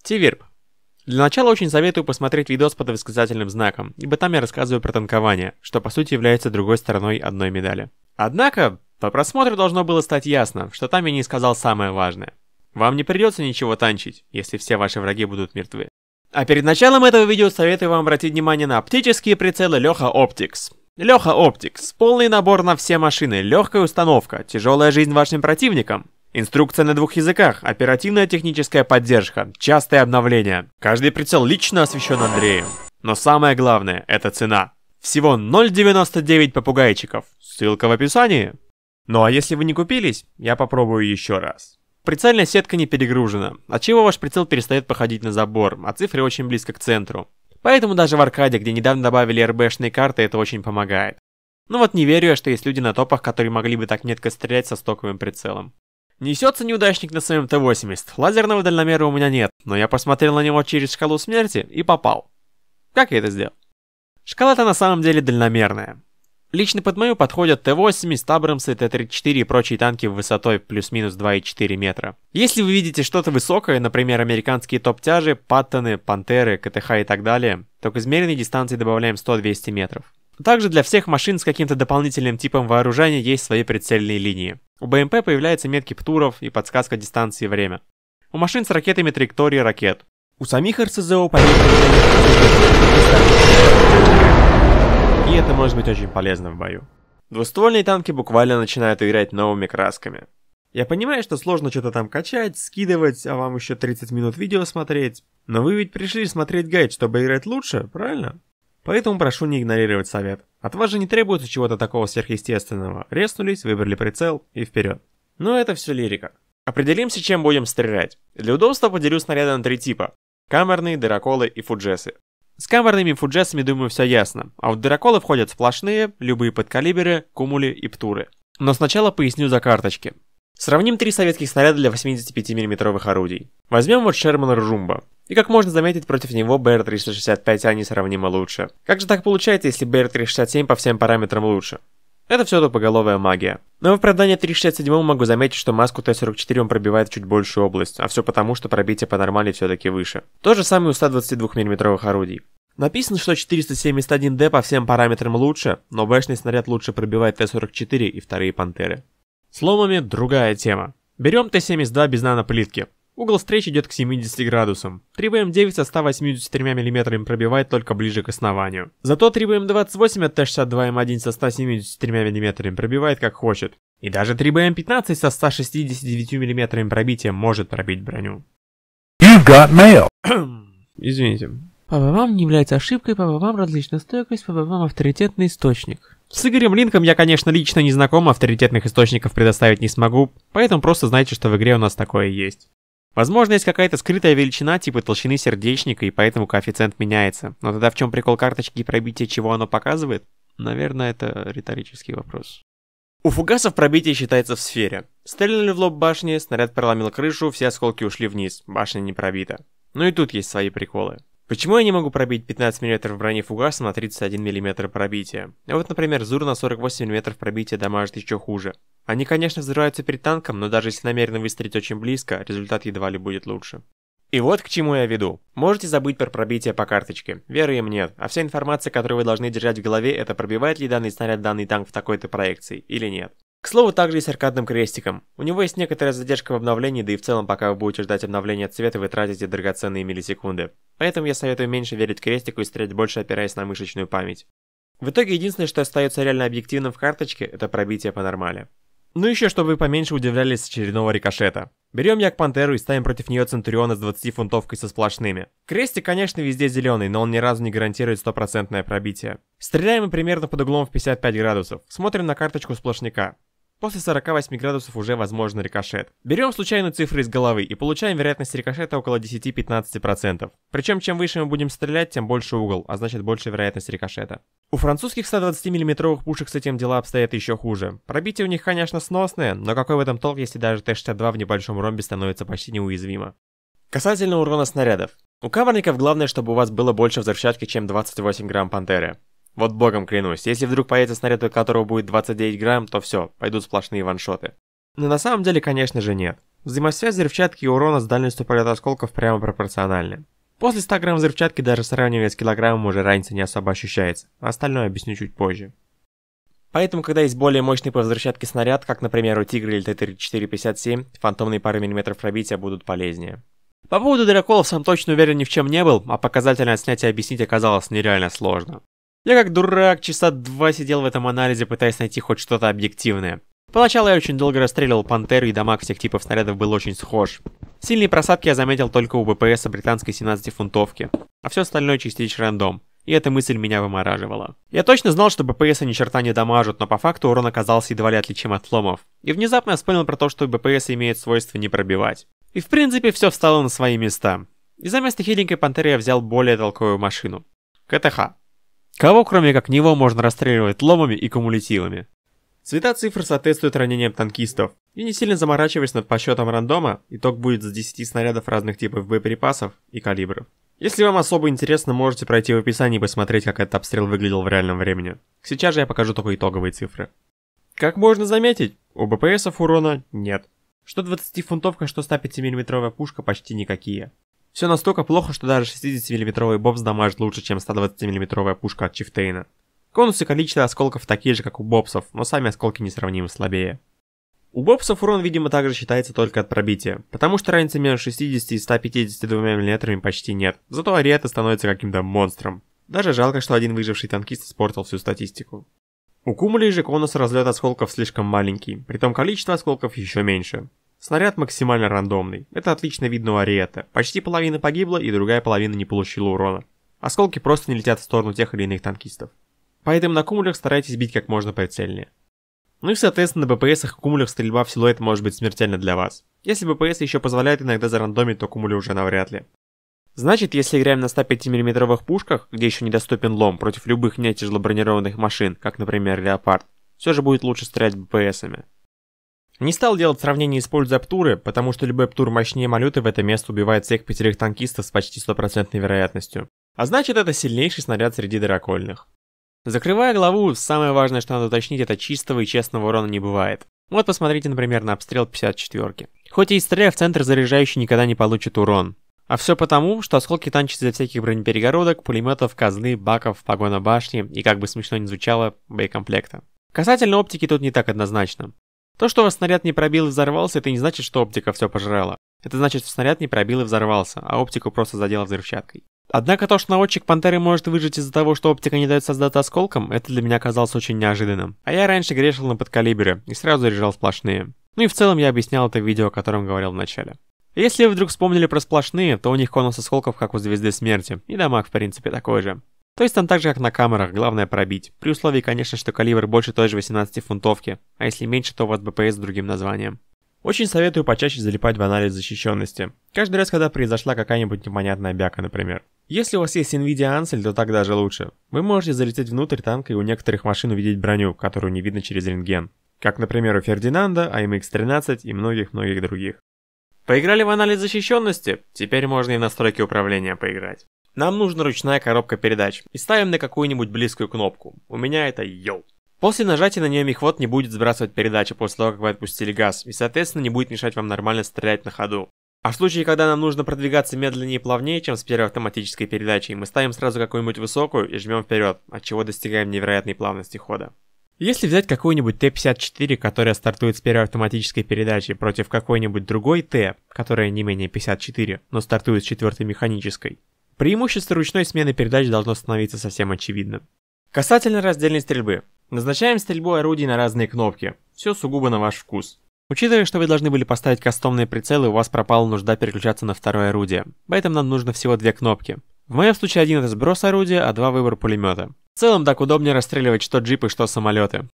Тивирп. Для начала очень советую посмотреть видос под восклицательным знаком, ибо там я рассказываю про танкование, что по сути является другой стороной одной медали. Однако, по просмотру должно было стать ясно, что там я не сказал самое важное. Вам не придется ничего танчить, если все ваши враги будут мертвы. А перед началом этого видео советую вам обратить внимание на оптические прицелы Leha Optics. Leha Optics. Полный набор на все машины, легкая установка, тяжелая жизнь вашим противникам. Инструкция на 2 языках, оперативная техническая поддержка, частые обновления. Каждый прицел лично освещен Андреем. Но самое главное – это цена. Всего 0,99 попугайчиков. Ссылка в описании. Ну а если вы не купились, я попробую еще раз. Прицельная сетка не перегружена, отчего ваш прицел перестает походить на забор, а цифры очень близко к центру. Поэтому даже в аркаде, где недавно добавили РБшные карты, это очень помогает. Ну вот не верю я, что есть люди на топах, которые могли бы так метко стрелять со стоковым прицелом. Несется неудачник на своем Т-80. Лазерного дальномера у меня нет, но я посмотрел на него через шкалу смерти и попал. Как я это сделал? Шкала-то на самом деле дальномерная. Лично под мою подходят Т-80, Абрамсы, Т-34 и прочие танки высотой плюс-минус 2,4 метра. Если вы видите что-то высокое, например, американские топ-тяжи, Паттоны, Пантеры, КТХ и так далее, то к измеренной дистанции добавляем 100-200 метров. Также для всех машин с каким-то дополнительным типом вооружения есть свои прицельные линии. У БМП появляются метки ПТУРов и подсказка дистанции и время. У машин с ракетами траектории ракет. У самих РСЗО и это может быть очень полезно в бою. Двуствольные танки буквально начинают играть новыми красками. Я понимаю, что сложно что-то там качать, скидывать, а вам еще 30 минут видео смотреть. Но вы ведь пришли смотреть гайд, чтобы играть лучше, правильно? Поэтому прошу не игнорировать совет. От вас же не требуется чего-то такого сверхъестественного. Резнулись, выбрали прицел и вперед. Но это все лирика. Определимся, чем будем стрелять. Для удобства поделю снаряды на 3 типа. Камерные, дыроколы и фуджесы. С камерными и фуджесами, думаю, все ясно. А вот дыроколы входят сплошные, любые подкалиберы, кумули и птуры. Но сначала поясню за карточки. Сравним 3 советских снаряда для 85 мм орудий. Возьмем вот Sherman Rumba. И как можно заметить, против него БР-365А несравнимо лучше. Как же так получается, если БР-367 по всем параметрам лучше? Это все тупоголовая магия. Но в оправдании 367 могу заметить, что маску Т-44 он пробивает чуть большую область, а все потому, что пробитие по нормали все-таки выше. То же самое у 122 мм орудий. Написано, что 471D по всем параметрам лучше, но бэшный снаряд лучше пробивает Т-44 и вторые Пантеры. С ломами другая тема. Берем Т-72 без наноплитки. Угол встречи идет к 70 градусам. 3БМ-9 со 183 мм пробивает только ближе к основанию. Зато 3БМ-28 от Т-62М1 со 173 мм пробивает как хочет. И даже 3БМ-15 со 169 мм пробитием может пробить броню. You've got mail. Извините. ПВВАМ не является ошибкой, ПВВАМ различная стойкость, ПВВАМ авторитетный источник. С Игорем Линком я, конечно, лично не знаком, авторитетных источников предоставить не смогу, поэтому просто знайте, что в игре у нас такое есть. Возможно, есть какая-то скрытая величина типа толщины сердечника, и поэтому коэффициент меняется. Но тогда в чем прикол карточки и пробития, чего оно показывает? Наверное, это риторический вопрос. У фугасов пробитие считается в сфере. Стреляли в лоб башни, снаряд проломил крышу, все осколки ушли вниз, башня не пробита. Ну и тут есть свои приколы. Почему я не могу пробить 15 мм брони фугасом на 31 мм пробития? А вот, например, ЗУР на 48 мм пробития дамажит еще хуже. Они, конечно, взрываются перед танком, но даже если намеренно выстрелить очень близко, результат едва ли будет лучше. И вот к чему я веду. Можете забыть про пробитие по карточке. Веры им нет, а вся информация, которую вы должны держать в голове, это пробивает ли данный снаряд данный танк в такой-то проекции или нет. К слову, также и с аркадным крестиком. У него есть некоторая задержка в обновлении, да и в целом, пока вы будете ждать обновления цвета, вы тратите драгоценные миллисекунды. Поэтому я советую меньше верить крестику и стрелять больше, опираясь на мышечную память. В итоге, единственное, что остается реально объективным в карточке, это пробитие по нормали. Ну еще, чтобы вы поменьше удивлялись с очередного рикошета. Берем Як Пантеру и ставим против нее Центуриона с 20-фунтовкой со сплошными. Крестик, конечно, везде зеленый, но он ни разу не гарантирует 100% пробитие. Стреляем мы примерно под углом в 55 градусов. Смотрим на карточку сплошняка. После 48 градусов уже возможен рикошет. Берем случайную цифру из головы и получаем вероятность рикошета около 10-15%. Причем чем выше мы будем стрелять, тем больше угол, а значит больше вероятность рикошета. У французских 120 мм пушек с этим дела обстоят еще хуже. Пробитие у них, конечно, сносное, но какой в этом толк, если даже Т-62 в небольшом ромбе становится почти неуязвимо. Касательно урона снарядов. У каварников главное, чтобы у вас было больше взрывчатки, чем 28 грамм Пантеры. Вот богом клянусь, если вдруг появится снаряд, у которого будет 29 грамм, то все, пойдут сплошные ваншоты. Но на самом деле, конечно же, нет. Взаимосвязь взрывчатки и урона с дальностью полета осколков прямо пропорциональны. После 100 грамм взрывчатки, даже сравнивая с килограммом, уже разница не особо ощущается, а остальное объясню чуть позже. Поэтому, когда есть более мощный по взрывчатке снаряд, как, например, у Тигра или Т-34-57, фантомные пары миллиметров пробития будут полезнее. По поводу драколов сам точно уверен ни в чем не был, а показательное снятие объяснить оказалось нереально сложно. Я как дурак часа 2 сидел в этом анализе, пытаясь найти хоть что-то объективное. Поначалу я очень долго расстреливал пантеру, и дамаг всех типов снарядов был очень схож. Сильные просадки я заметил только у БПСа британской 17-фунтовки, а все остальное частично рандом. И эта мысль меня вымораживала. Я точно знал, что БПСы ни черта не дамажат, но по факту урон оказался едва ли отличим от фломов. И внезапно я вспомнил про то, что БПС имеет свойство не пробивать. И в принципе все встало на свои места. И за место хиленькой пантеры я взял более толковую машину. КТХ. Кого кроме как него можно расстреливать ломами и кумулятивами? Цвета цифр соответствуют ранениям танкистов. И не сильно заморачиваясь над подсчетом рандома, итог будет с 10 снарядов разных типов боеприпасов и калибров. Если вам особо интересно, можете пройти в описании и посмотреть, как этот обстрел выглядел в реальном времени. Сейчас же я покажу только итоговые цифры. Как можно заметить, у БПСов урона нет. Что 20-фунтовка, что 105-мм пушка почти никакие. Все настолько плохо, что даже 60-мм бобс дамажит лучше, чем 120-мм пушка от Чифтейна. Конусы количества осколков такие же, как у бобсов, но сами осколки несравнимо слабее. У бобсов урон, видимо, также считается только от пробития, потому что разницы между 60 и 152 мм почти нет, зато Ариэта становится каким-то монстром. Даже жалко, что один выживший танкист испортил всю статистику. У Кумулей же конус разлета осколков слишком маленький, притом количество осколков еще меньше. Снаряд максимально рандомный, это отлично видно у Ариэта, почти половина погибла и другая половина не получила урона. Осколки просто не летят в сторону тех или иных танкистов. Поэтому на кумулях старайтесь бить как можно прицельнее. Ну и соответственно на БПСах и кумулях стрельба в силуэт может быть смертельна для вас. Если БПС еще позволяет иногда зарандомить, то кумули уже навряд ли. Значит, если играем на 105 мм пушках, где еще недоступен лом против любых нетяжелобронированных машин, как например Леопард, все же будет лучше стрелять БПСами. Не стал делать сравнение, используя птуры, потому что любой птур мощнее малюты в это место убивает всех 5 танкистов с почти 100% вероятностью. А значит, это сильнейший снаряд среди дракольных. Закрывая главу, самое важное, что надо уточнить, это чистого и честного урона не бывает. Вот посмотрите, например, на обстрел 54-ки. Хоть и стреляя в центр, заряжающий никогда не получит урон. А все потому, что осколки танчат из-за всяких бронеперегородок, пулеметов, казны, баков, погона башни и, как бы смешно ни звучало, боекомплекта. Касательно оптики тут не так однозначно. То, что у вас снаряд не пробил и взорвался, это не значит, что оптика все пожрала. Это значит, что снаряд не пробил и взорвался, а оптику просто задела взрывчаткой. Однако то, что наводчик Пантеры может выжить из-за того, что оптика не дает создаться осколком, это для меня казалось очень неожиданным. А я раньше грешил на подкалибры и сразу заряжал сплошные. Ну и в целом я объяснял это в видео, о котором говорил в начале. Если вы вдруг вспомнили про сплошные, то у них конус осколков как у Звезды Смерти, и дамаг в принципе такой же. То есть там так же как на камерах, главное пробить. При условии, конечно, что калибр больше той же 18-фунтовки, а если меньше, то у вас БПС с другим названием. Очень советую почаще залипать в анализ защищенности. Каждый раз, когда произошла какая-нибудь непонятная бяка, например. Если у вас есть NVIDIA Ansel, то так даже лучше. Вы можете залететь внутрь танка и у некоторых машин увидеть броню, которую не видно через рентген. Как, например, у Фердинанда, AMX-13 и многих-многих других. Поиграли в анализ защищенности? Теперь можно и в настройки управления поиграть. Нам нужна ручная коробка передач. И ставим на какую-нибудь близкую кнопку. У меня это йоу. После нажатия на нее мехвод не будет сбрасывать передачи после того, как вы отпустили газ, и соответственно не будет мешать вам нормально стрелять на ходу. А в случае, когда нам нужно продвигаться медленнее и плавнее, чем с первой автоматической передачей, мы ставим сразу какую-нибудь высокую и жмем вперед, от чего достигаем невероятной плавности хода. Если взять какую-нибудь Т-54, которая стартует с первой автоматической передачи, против какой-нибудь другой Т, которая не менее 54, но стартует с четвертой механической, преимущество ручной смены передач должно становиться совсем очевидным. Касательно раздельной стрельбы. Назначаем стрельбу орудий на разные кнопки. Все сугубо на ваш вкус. Учитывая, что вы должны были поставить кастомные прицелы, у вас пропала нужда переключаться на второе орудие. Поэтому нам нужно всего 2 кнопки. В моем случае 1 это сброс орудия, а 2 выбор пулемета. В целом так удобнее расстреливать что джипы, что самолеты.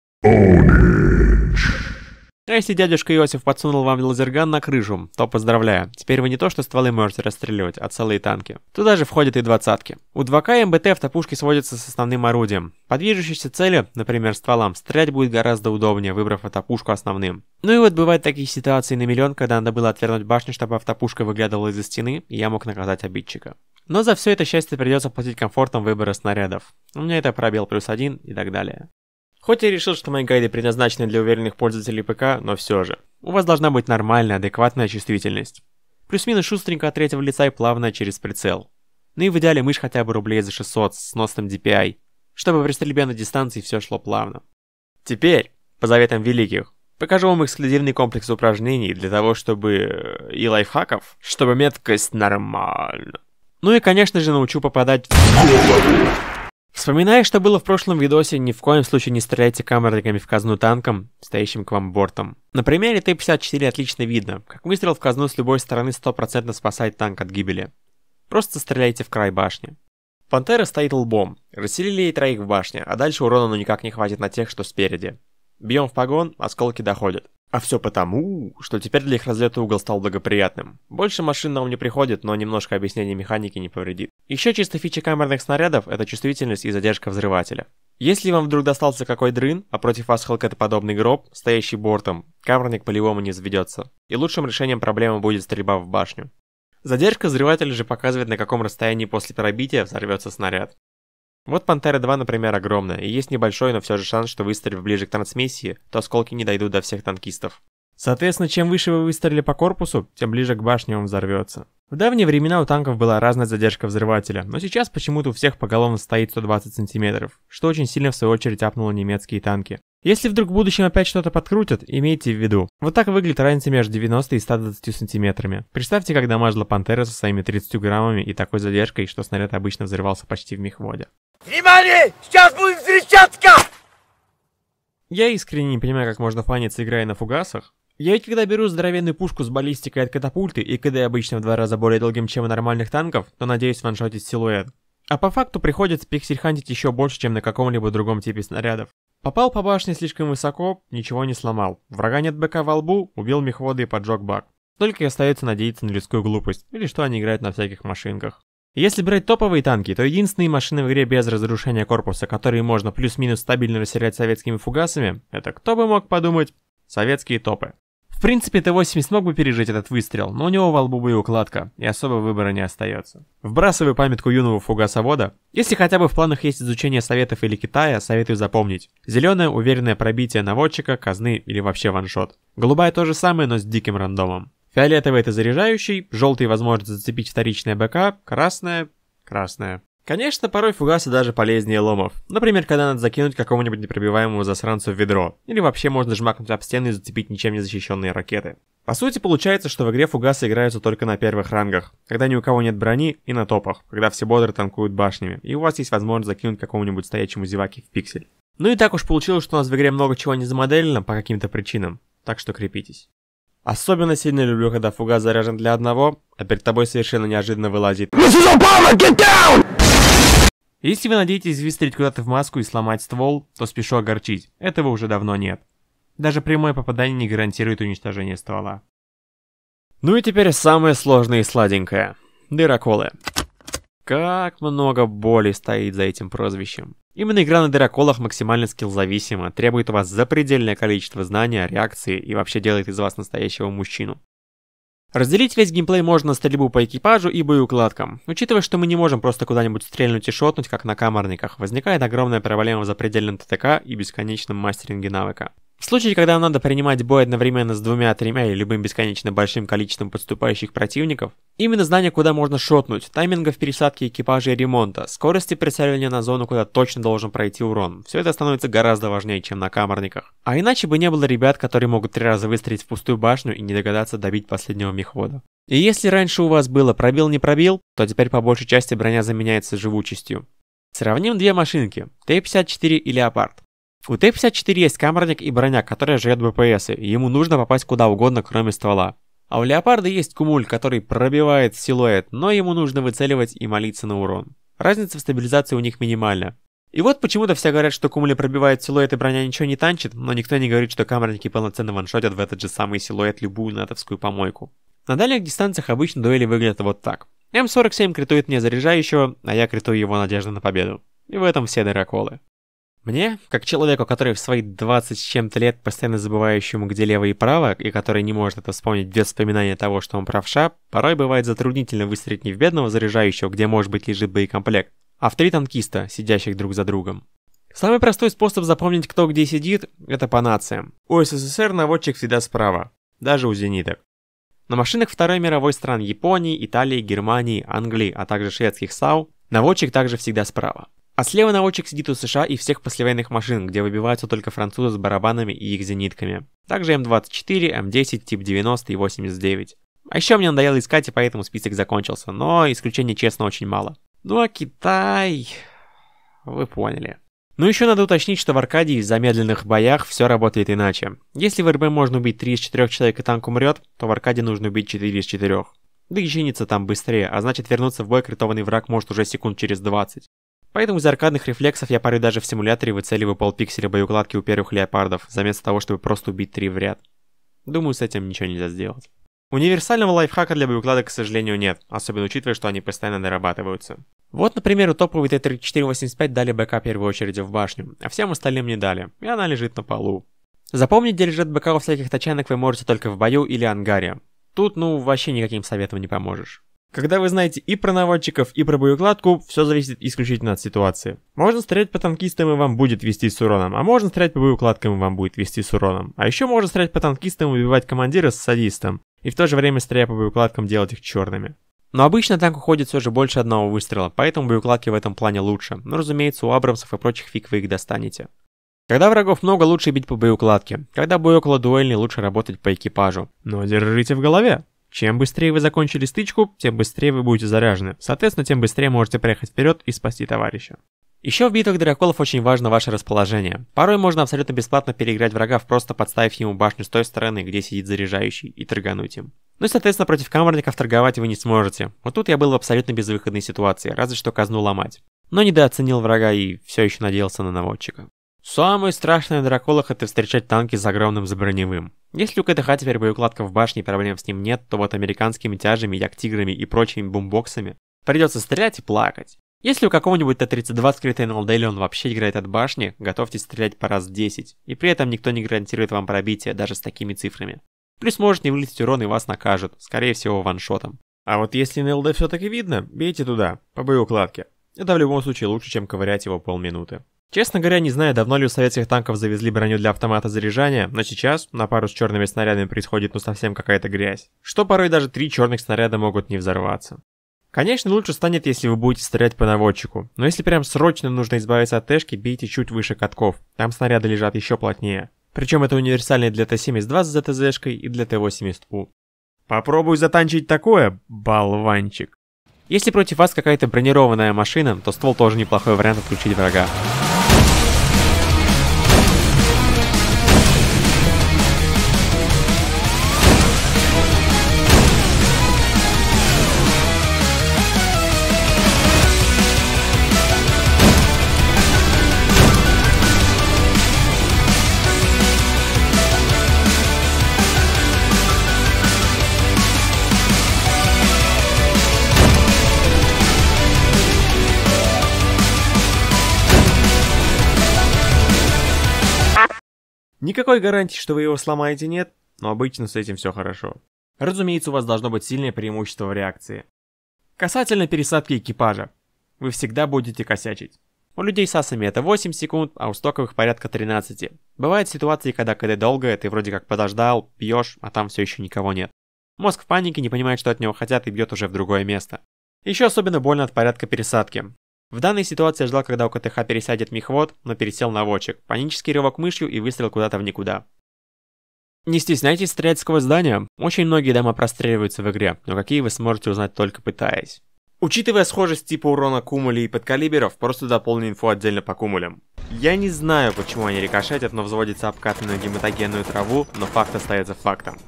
А если дядюшка Иосиф подсунул вам лазерган на крышу, то поздравляю. Теперь вы не то что стволы можете расстреливать, а целые танки. Туда же входят и 20-ки. У 2К МБТ автопушки сводятся с основным орудием. По движущейся цели, например стволам, стрелять будет гораздо удобнее, выбрав автопушку основным. Ну и вот бывают такие ситуации на миллион, когда надо было отвернуть башню, чтобы автопушка выглядывала из-за стены, и я мог наказать обидчика. Но за все это счастье придется платить комфортом выбора снарядов. У меня это пробел +1 и так далее. Хоть я решил, что мои гайды предназначены для уверенных пользователей ПК, но все же. У вас должна быть нормальная, адекватная чувствительность. Плюс-минус шустренько от третьего лица и плавно через прицел. Ну и в идеале мышь хотя бы рублей за 600 с сносным DPI, чтобы при стрельбе на дистанции все шло плавно. Теперь, по заветам великих, покажу вам эксклюзивный комплекс упражнений для того, чтобы... и лайфхаков, чтобы меткость нормально. Ну и, конечно же, научу попадать в... Вспоминая, что было в прошлом видосе, ни в коем случае не стреляйте камерниками в казну танком, стоящим к вам бортом. На примере Т-54 отлично видно, как выстрел в казну с любой стороны 100% спасает танк от гибели. Просто стреляйте в край башни. Пантера стоит лбом, расселили ей троих в башне, а дальше урона ну никак не хватит на тех, что спереди. Бьем в погон, осколки доходят. А все потому, что теперь для их разлета угол стал благоприятным. Больше машин на ум не приходит, но немножко объяснения механики не повредит. Еще чисто фича камерных снарядов — это чувствительность и задержка взрывателя. Если вам вдруг достался какой дрын, а против вас хелкетоподобный гроб, стоящий бортом, камерник по-любому не заведется. И лучшим решением проблемы будет стрельба в башню. Задержка взрывателя же показывает, на каком расстоянии после пробития взорвется снаряд. Вот Пантера 2, например, огромная, и есть небольшой, но все же шанс, что выстрелив ближе к трансмиссии, то осколки не дойдут до всех танкистов. Соответственно, чем выше вы выстрелили по корпусу, тем ближе к башне он взорвется. В давние времена у танков была разная задержка взрывателя, но сейчас почему-то у всех поголовно стоит 120 см, что очень сильно в свою очередь апнуло немецкие танки. Если вдруг в будущем опять что-то подкрутят, имейте в виду. Вот так выглядит разница между 90 и 120 сантиметрами. Представьте, как дамажила Пантера со своими 30 граммами и такой задержкой, что снаряд обычно взрывался почти в мехводе. Внимание! Сейчас будет взрывчатка! Я искренне не понимаю, как можно фаниться, играя на фугасах. Я ведь когда беру здоровенную пушку с баллистикой от катапульты и КД обычно в 2 раза более долгим, чем у нормальных танков, то надеюсь ваншотить силуэт. А по факту приходится пиксель-хантить еще больше, чем на каком-либо другом типе снарядов. Попал по башне слишком высоко, ничего не сломал. Врага нет БК во лбу, убил мехвода и поджег бак. Только и остается надеяться на людскую глупость, или что они играют на всяких машинках. Если брать топовые танки, то единственные машины в игре без разрушения корпуса, которые можно плюс-минус стабильно расстрелять советскими фугасами, это кто бы мог подумать? Советские топы. В принципе, Т-80 смог бы пережить этот выстрел, но у него во лбу боеукладка, и особо выбора не остается. Вбрасываю памятку юного фугасовода. Если хотя бы в планах есть изучение Советов или Китая, советую запомнить. Зеленое уверенное пробитие наводчика, казны или вообще ваншот. Голубая то же самое, но с диким рандомом. Фиолетовый — это заряжающий, желтый — возможность зацепить вторичное БК, красное — красное. Конечно, порой фугасы даже полезнее ломов. Например, когда надо закинуть какому-нибудь непробиваемому засранцу в ведро. Или вообще можно жмакнуть об стену и зацепить ничем не защищенные ракеты. По сути, получается, что в игре фугасы играются только на первых рангах, когда ни у кого нет брони, и на топах, когда все бодры танкуют башнями, и у вас есть возможность закинуть какому-нибудь стоячему зеваке в пиксель. Ну и так уж получилось, что у нас в игре много чего не замоделено по каким-то причинам, так что крепитесь. Особенно сильно люблю, когда фугас заряжен для одного, а перед тобой совершенно неожиданно вылазит. Если вы надеетесь выстрелить куда-то в маску и сломать ствол, то спешу огорчить, этого уже давно нет. Даже прямое попадание не гарантирует уничтожение ствола. Ну и теперь самое сложное и сладенькое. Дыроколы. Как много боли стоит за этим прозвищем. Именно игра на дыроколах максимально скиллзависима, требует у вас запредельное количество знания, реакции и вообще делает из вас настоящего мужчину. Разделить весь геймплей можно на стрельбу по экипажу и боеукладкам. Учитывая, что мы не можем просто куда-нибудь стрельнуть и шотнуть, как на камерниках, возникает огромная проблема в запредельном ТТК и бесконечном мастеринге навыка. В случае, когда нам надо принимать бой одновременно с 2-3 или любым бесконечно большим количеством подступающих противников, именно знание, куда можно шотнуть, таймингов пересадки экипажа и ремонта, скорости прицеливания на зону, куда точно должен пройти урон, все это становится гораздо важнее, чем на камерниках. А иначе бы не было ребят, которые могут 3 раза выстрелить в пустую башню и не догадаться добить последнего мехвода. И если раньше у вас было пробил-не пробил, то теперь по большей части броня заменяется живучестью. Сравним две машинки, Т-54 и Леопард. У Т-54 есть камерник и броня, которая жрет БПСы, и ему нужно попасть куда угодно, кроме ствола. А у Леопарда есть кумуль, который пробивает силуэт, но ему нужно выцеливать и молиться на урон. Разница в стабилизации у них минимальна. И вот почему-то все говорят, что кумули пробивает силуэт и броня ничего не танчит, но никто не говорит, что камерники полноценно ваншотят в этот же самый силуэт любую натовскую помойку. На дальних дистанциях обычно дуэли выглядят вот так. М47 критует мне заряжающего, а я критую его надежду на победу. И в этом все дыроколы. Мне, как человеку, который в свои 20 с чем-то лет постоянно забывающему, где лево и право, и который не может это вспомнить без вспоминания того, что он правша, порой бывает затруднительно выстрелить не в бедного заряжающего, где может быть лежит боекомплект, а в 3 танкиста, сидящих друг за другом. Самый простой способ запомнить, кто где сидит, это по нациям. У СССР наводчик всегда справа, даже у зениток. На машинах Второй мировой стран Японии, Италии, Германии, Англии, а также шведских САУ наводчик также всегда справа. А слева наводчик сидит у США и всех послевоенных машин, где выбиваются только французы с барабанами и их зенитками. Также М24, М10, тип 90 и 89. А еще мне надоело искать, и поэтому список закончился, но исключений, честно, очень мало. Ну а Китай... Вы поняли. Ну еще надо уточнить, что в Аркадии в замедленных боях все работает иначе. Если в РБ можно убить 3 из 4 человек и танк умрет, то в Аркаде нужно убить 4 из 4. Да и чинится там быстрее, а значит вернуться в бой критованный враг может уже секунд через 20. Поэтому из аркадных рефлексов я порой даже в симуляторе выцеливаю полпикселя боеукладки у первых леопардов, вместо того, чтобы просто убить 3 в ряд. Думаю, с этим ничего нельзя сделать. Универсального лайфхака для боеукладок, к сожалению, нет, особенно учитывая, что они постоянно дорабатываются. Вот, например, у топовой Т-34-85 дали БК первой очереди в башню, а всем остальным не дали, и она лежит на полу. Запомнить, где лежит БК у всяких тачанок вы можете только в бою или ангаре. Тут, вообще никаким советом не поможешь. Когда вы знаете и про наводчиков, и про боеукладку, все зависит исключительно от ситуации. Можно стрелять по танкистам и вам будет вести с уроном, а можно стрелять по боеукладкам и вам будет вести с уроном. А еще можно стрелять по танкистам и убивать командира с садистом, и в то же время, стреляя по боеукладкам, делать их черными. Но обычно танк уходит все же больше одного выстрела, поэтому боеукладки в этом плане лучше, но разумеется у Абрамсов и прочих фиг вы их достанете. Когда врагов много, лучше бить по боеукладке, когда бой около дуэльный, лучше работать по экипажу. Но держите в голове. Чем быстрее вы закончили стычку, тем быстрее вы будете заряжены. Соответственно, тем быстрее можете проехать вперед и спасти товарища. Еще в битвах драколов очень важно ваше расположение. Порой можно абсолютно бесплатно переиграть врага, просто подставив ему башню с той стороны, где сидит заряжающий, и торгануть им. Ну и соответственно против камерников торговать вы не сможете. Вот тут я был в абсолютно безвыходной ситуации, разве что казну ломать. Но недооценил врага и все еще надеялся на наводчика. Самое страшное на драколах — это встречать танки с огромным броневым. Если у КТХ теперь боеукладка в башне и проблем с ним нет, то вот американскими тяжами, як-тиграми и прочими бумбоксами придется стрелять и плакать. Если у какого-нибудь Т-32 скрытой на ЛДЛ он вообще играет от башни, готовьтесь стрелять по раз 10, и при этом никто не гарантирует вам пробитие даже с такими цифрами. Плюс может не вылететь урон и вас накажут, скорее всего ваншотом. А вот если на ЛД все-таки видно, бейте туда, по боеукладке. Это в любом случае лучше, чем ковырять его полминуты. Честно говоря, не знаю, давно ли у советских танков завезли броню для автомата заряжания, но сейчас на пару с черными снарядами происходит совсем какая-то грязь, что порой даже 3 черных снаряда могут не взорваться. Конечно, лучше станет, если вы будете стрелять по наводчику, но если прям срочно нужно избавиться от тэшки, бейте чуть выше катков, там снаряды лежат еще плотнее. Причем это универсальные для Т-72 с ЗТЗшкой и для Т-80У. Попробуй затанчить такое, болванчик. Если против вас какая-то бронированная машина, то ствол тоже неплохой вариант отключить врага. Никакой гарантии, что вы его сломаете, нет, но обычно с этим все хорошо. Разумеется, у вас должно быть сильное преимущество в реакции. Касательно пересадки экипажа. Вы всегда будете косячить. У людей с асами это 8 секунд, а у стоковых порядка 13. Бывают ситуации, когда КД долгое, ты вроде как подождал, пьешь, а там все еще никого нет. Мозг в панике, не понимает, что от него хотят, и бьет уже в другое место. Еще особенно больно от порядка пересадки. В данной ситуации я ждал, когда у КТХ пересядет мехвод, но пересел наводчик. Панический рывок мышью и выстрел куда-то в никуда. Не стесняйтесь стрелять сквозь здания. Очень многие дома простреливаются в игре, но какие вы сможете узнать только пытаясь. Учитывая схожесть типа урона кумулей и подкалиберов, просто дополню инфу отдельно по кумулям. Я не знаю, почему они рикошетят, но взводится обкатанную гематогенную траву, но факт остается фактом.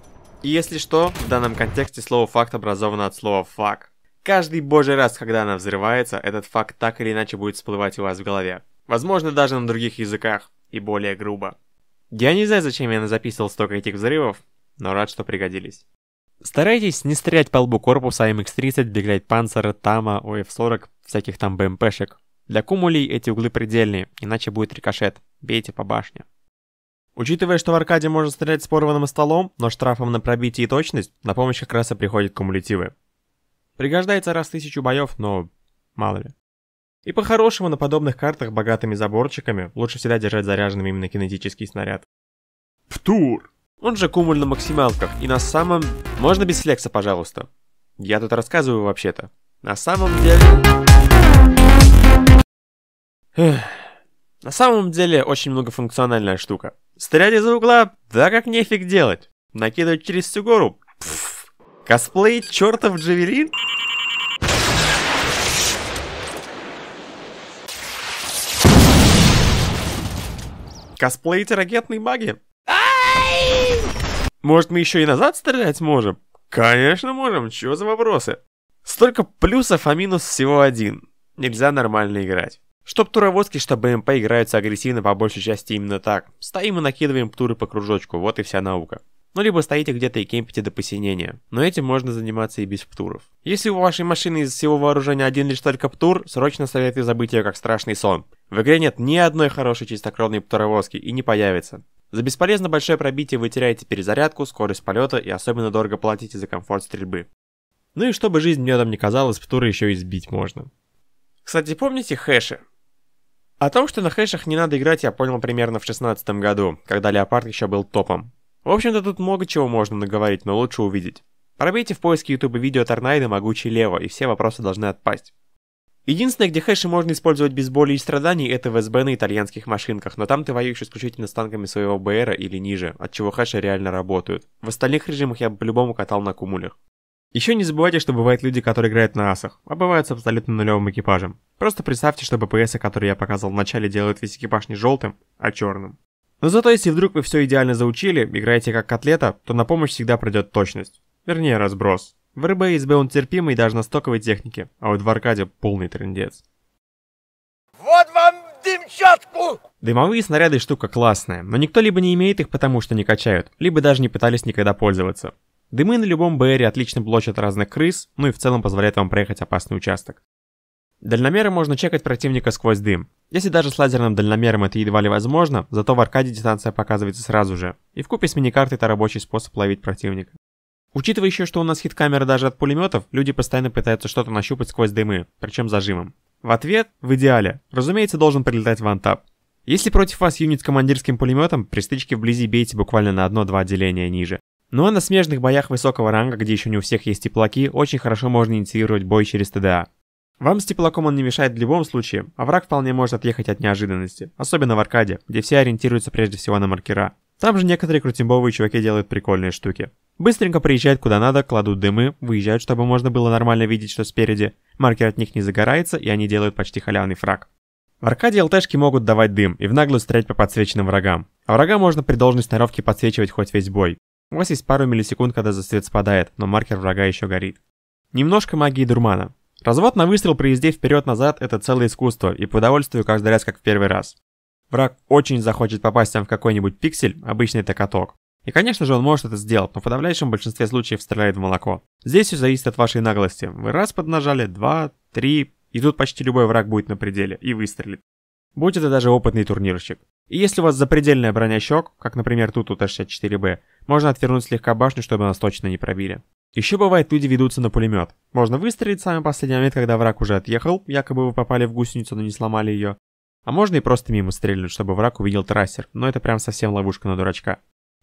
И если что, в данном контексте слово «факт» образовано от слова «фак». Каждый божий раз, когда она взрывается, этот факт так или иначе будет всплывать у вас в голове. Возможно, даже на других языках, и более грубо. Я не знаю, зачем я записывал столько этих взрывов, но рад, что пригодились. Старайтесь не стрелять по лбу корпуса МХ-30, Беглейт Панцера, Тама, ОФ-40, всяких там БМПшек. Для кумулей эти углы предельные, иначе будет рикошет. Бейте по башне. Учитывая, что в аркаде можно стрелять с порванным столом, но штрафом на пробитие и точность, на помощь как раз и приходят кумулятивы. Пригождается раз в 1000 боев, но мало ли. И по-хорошему на подобных картах богатыми заборчиками лучше всегда держать заряженным именно кинетический снаряд. ПТУР! Он же кумуль на максималках, и на самом... Можно без флекса, пожалуйста? Я тут рассказываю вообще-то. На самом деле... На самом деле очень многофункциональная штука. Стрелять из угла, да как нефиг делать. Накидывать через всю гору. Пфф. Косплей чертов Джавелин? Косплей ракетной маги? Может, мы еще и назад стрелять можем? Конечно можем, чё за вопросы? Столько плюсов, а минус всего один. Нельзя нормально играть. Чтоб туровозки, что БМП играются агрессивно по большей части именно так. Стоим и накидываем птуры по кружочку, вот и вся наука. Ну либо стоите где-то и кемпите до посинения. Но этим можно заниматься и без птуров. Если у вашей машины из всего вооружения один лишь только птур, срочно советую забыть ее как страшный сон. В игре нет ни одной хорошей чистокровной птуровозки и не появится. За бесполезно большое пробитие вы теряете перезарядку, скорость полета и особенно дорого платите за комфорт стрельбы. Ну и чтобы жизнь медом не казалась, птуры еще и сбить можно. Кстати, помните хэши? О том, что на хэшах не надо играть, я понял примерно в 2016 году, когда Леопард еще был топом. В общем-то, тут много чего можно наговорить, но лучше увидеть. Пробейте в поиске YouTube видео Торнайдо «Могучий Лево», и все вопросы должны отпасть. Единственное, где хэши можно использовать без боли и страданий, это в СБ на итальянских машинках, но там ты воюешь исключительно с танками своего БРа или ниже, отчего хэши реально работают. В остальных режимах я бы по-любому катал на кумулях. Еще не забывайте, что бывают люди, которые играют на асах, а бывают с абсолютно нулевым экипажем. Просто представьте, что БПСы, которые я показал в начале, делают весь экипаж не желтым, а черным. Но зато если вдруг вы все идеально заучили, играете как котлета, то на помощь всегда придет точность. Вернее, разброс. В РБ и СБ он терпимый даже на стоковой технике, а вот в аркаде полный трындец. Вот вам дымчатку! Дымовые снаряды штука классная, но никто либо не имеет их, потому что не качают, либо даже не пытались никогда пользоваться. Дымы на любом БРе отлично блочат разных крыс, ну и в целом позволяют вам проехать опасный участок. Дальномером можно чекать противника сквозь дым. Если даже с лазерным дальномером это едва ли возможно, зато в аркаде дистанция показывается сразу же, и вкупе с миникартой это рабочий способ ловить противника. Учитывая еще, что у нас хит-камера даже от пулеметов, люди постоянно пытаются что-то нащупать сквозь дымы, причем зажимом. В ответ, в идеале, разумеется, должен прилетать вантап. Если против вас юнит с командирским пулеметом, при стычке вблизи бейте буквально на 1-2 отделения ниже. Ну а на смежных боях высокого ранга, где еще не у всех есть теплаки, очень хорошо можно инициировать бой через ТДА. Вам с теплаком он не мешает в любом случае, а враг вполне может отъехать от неожиданности, особенно в аркаде, где все ориентируются прежде всего на маркера. Там же некоторые крутимбовые чуваки делают прикольные штуки. Быстренько приезжают куда надо, кладут дымы, выезжают, чтобы можно было нормально видеть, что спереди, маркер от них не загорается, и они делают почти халявный фраг. В аркаде ЛТшки могут давать дым и в наглую стрелять по подсвеченным врагам, а врага можно при должной сноровке подсвечивать хоть весь бой. У вас есть пару миллисекунд, когда засвет спадает, но маркер врага еще горит. Немножко магии дурмана. Развод на выстрел при езде вперед-назад — это целое искусство, и по удовольствию каждый раз как в первый раз. Враг очень захочет попасть там в какой-нибудь пиксель, обычно это каток. И конечно же он может это сделать, но в подавляющем большинстве случаев стреляет в молоко. Здесь все зависит от вашей наглости. Вы раз поднажали, 2, 3, и тут почти любой враг будет на пределе и выстрелит. Будь это даже опытный турнирщик. И если у вас запредельная броня щек, как например тут у Т-64Б, можно отвернуть слегка башню, чтобы нас точно не пробили. Еще бывает, люди ведутся на пулемет. Можно выстрелить в самый последний момент, когда враг уже отъехал, якобы вы попали в гусеницу, но не сломали ее. А можно и просто мимо стрельнуть, чтобы враг увидел трассер, но это прям совсем ловушка на дурачка.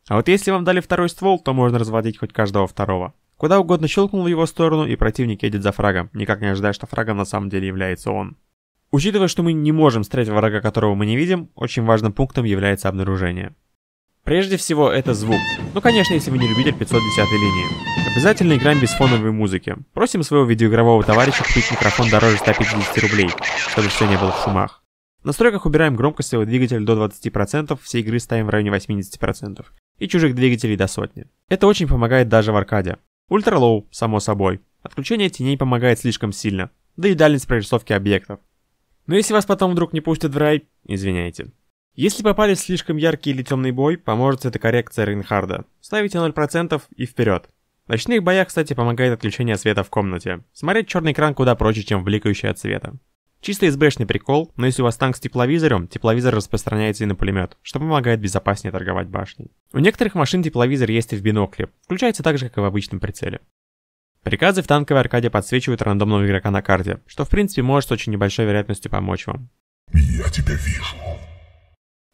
А вот если вам дали второй ствол, то можно разводить хоть каждого второго. Куда угодно щелкнул в его сторону, и противник едет за фрагом, никак не ожидая, что фрагом на самом деле является он. Учитывая, что мы не можем стрелять в врага, которого мы не видим, очень важным пунктом является обнаружение. Прежде всего, это звук. Ну, конечно, если вы не любитель 510 линии. Обязательно играем без фоновой музыки. Просим своего видеоигрового товарища купить микрофон дороже 150 рублей, чтобы все не было в шумах. В настройках убираем громкость своего двигателя до 20%, все игры ставим в районе 80%. И чужих двигателей до 100. Это очень помогает даже в аркаде. Ультра-лоу, само собой. Отключение теней помогает слишком сильно. Да и дальность прорисовки объектов. Но если вас потом вдруг не пустят в рай, извиняйте. Если попали в слишком яркий или темный бой, поможет цветокоррекция Рейнхарда. Ставите 0% и вперед. В ночных боях, кстати, помогает отключение света в комнате. Смотреть черный экран куда проще, чем бликающий от света. Чисто СБшный прикол, но если у вас танк с тепловизором, тепловизор распространяется и на пулемет, что помогает безопаснее торговать башней. У некоторых машин тепловизор есть и в бинокле, включается так же, как и в обычном прицеле. Приказы в танковой аркаде подсвечивают рандомного игрока на карте, что в принципе может с очень небольшой вероятностью помочь вам. Я тебя вижу.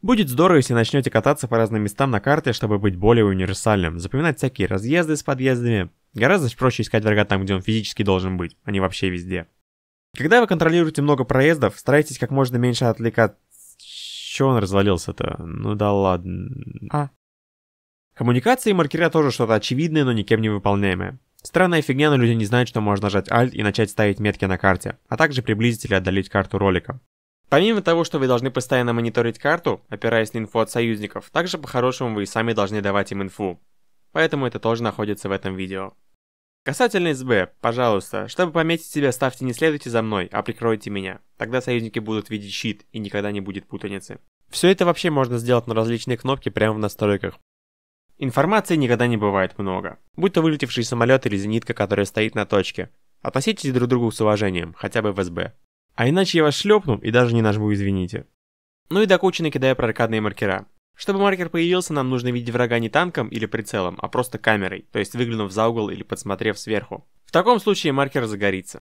Будет здорово, если начнете кататься по разным местам на карте, чтобы быть более универсальным, запоминать всякие разъезды с подъездами. Гораздо проще искать врага там, где он физически должен быть, а не вообще везде. Когда вы контролируете много проездов, старайтесь как можно меньше отвлекаться. Чё он развалился-то? Ну да ладно. Коммуникации и маркера тоже что-то очевидное, но никем не выполняемое. Странная фигня, но люди не знают, что можно нажать Alt и начать ставить метки на карте, а также приблизить или отдалить карту ролика. Помимо того, что вы должны постоянно мониторить карту, опираясь на инфу от союзников, также по-хорошему вы и сами должны давать им инфу. Поэтому это тоже находится в этом видео. Касательно СБ, пожалуйста, чтобы пометить себя, ставьте не следуйте за мной, а прикройте меня. Тогда союзники будут видеть щит и никогда не будет путаницы. Все это вообще можно сделать на различные кнопки прямо в настройках. Информации никогда не бывает много. Будь то вылетевший самолет или зенитка, которая стоит на точке. Относитесь друг к другу с уважением, хотя бы в СБ. А иначе я вас шлепну и даже не нажму извините. Ну и до кучи накидаю про аркадные маркера. Чтобы маркер появился, нам нужно видеть врага не танком или прицелом, а просто камерой, то есть выглянув за угол или подсмотрев сверху. В таком случае маркер загорится.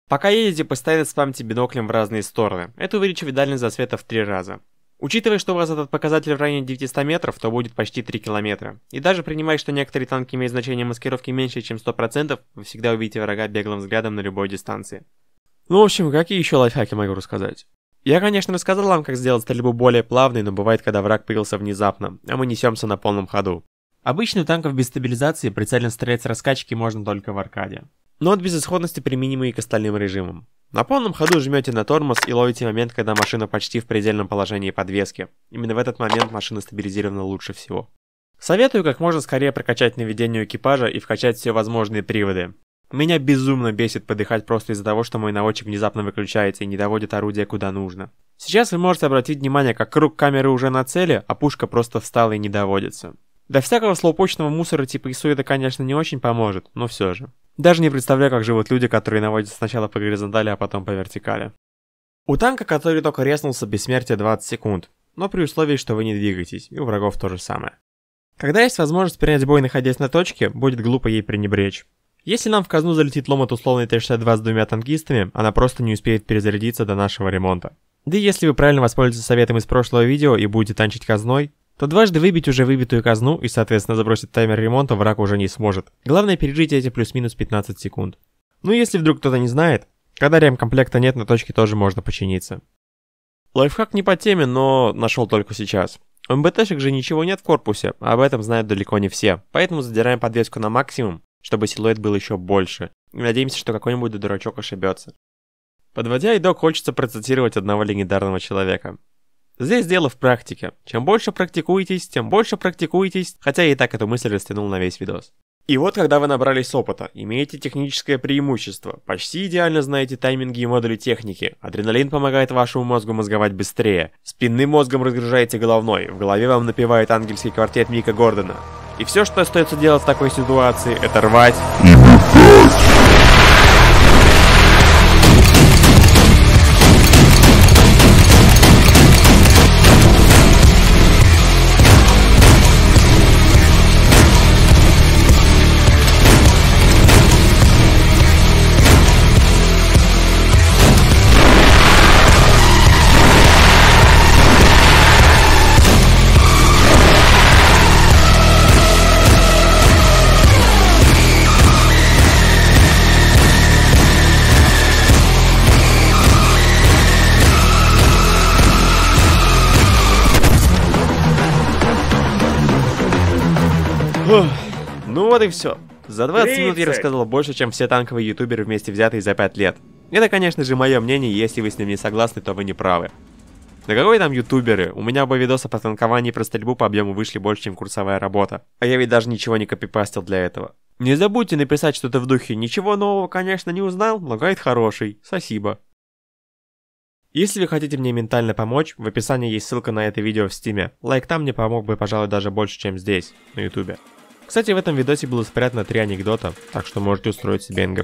Пока едете, постоянно спамьте биноклем в разные стороны. Это увеличивает дальность засвета в 3 раза. Учитывая, что у вас этот показатель в районе 900 метров, то будет почти 3 километра. И даже принимая, что некоторые танки имеют значение маскировки меньше, чем 100%, вы всегда увидите врага беглым взглядом на любой дистанции. Ну, в общем, какие еще лайфхаки могу рассказать? Я, конечно, рассказал вам, как сделать стрельбу более плавной, но бывает, когда враг появился внезапно, а мы несемся на полном ходу. Обычно у танков без стабилизации прицельно стрелять с раскачки можно только в аркаде. Но от безысходности применимы и к остальным режимам. На полном ходу жмете на тормоз и ловите момент, когда машина почти в предельном положении подвески. Именно в этот момент машина стабилизирована лучше всего. Советую как можно скорее прокачать наведение экипажа и вкачать все возможные приводы. Меня безумно бесит подыхать просто из-за того, что мой наводчик внезапно выключается и не доводит орудие куда нужно. Сейчас вы можете обратить внимание, как круг камеры уже на цели, а пушка просто встала и не доводится. Для всякого слоупочного мусора типа ИСУ это, конечно, не очень поможет, но все же. Даже не представляю, как живут люди, которые наводят сначала по горизонтали, а потом по вертикали. У танка, который только резнулся, бессмертие 20 секунд, но при условии, что вы не двигаетесь, и у врагов то же самое. Когда есть возможность принять бой, находясь на точке, будет глупо ей пренебречь. Если нам в казну залетит лом от условной Т-62 с 2 танкистами, она просто не успеет перезарядиться до нашего ремонта. Да и если вы правильно воспользуетесь советом из прошлого видео и будете танчить казной, то дважды выбить уже выбитую казну и, соответственно, забросить таймер ремонта враг уже не сможет. Главное, пережить эти плюс-минус 15 секунд. Ну и если вдруг кто-то не знает, когда ремкомплекта нет, на точке тоже можно починиться. Лайфхак не по теме, но нашел только сейчас. У МБТшек же ничего нет в корпусе, а об этом знают далеко не все, поэтому задираем подвеску на максимум, чтобы силуэт был еще больше, и надеемся, что какой-нибудь дурачок ошибется. Подводя итог, хочется процитировать одного легендарного человека. Здесь дело в практике. Чем больше практикуетесь, тем больше практикуетесь, хотя я и так эту мысль растянул на весь видос. И вот, когда вы набрались опыта, имеете техническое преимущество, почти идеально знаете тайминги и модули техники, адреналин помогает вашему мозгу мозговать быстрее, спинным мозгом разгружаете головной, в голове вам напевает ангельский квартет Мика Гордона. И все, что остается делать в такой ситуации, это рвать и бухать. Ну вот и все. За 20 минут я рассказал больше, чем все танковые ютуберы вместе взятые за 5 лет. Это, конечно же, мое мнение, и если вы с ним не согласны, то вы не правы. Да какой там ютуберы? У меня оба видоса по танкованию и про стрельбу по объему вышли больше, чем курсовая работа. А я ведь даже ничего не копипастил для этого. Не забудьте написать что-то в духе «Ничего нового, конечно, не узнал, но гайд хороший. Спасибо». Если вы хотите мне ментально помочь, в описании есть ссылка на это видео в стиме. Лайк там мне помог бы, пожалуй, даже больше, чем здесь, на ютубе. Кстати, в этом видосе было спрятано 3 анекдота, так что можете устроить себе НГ+.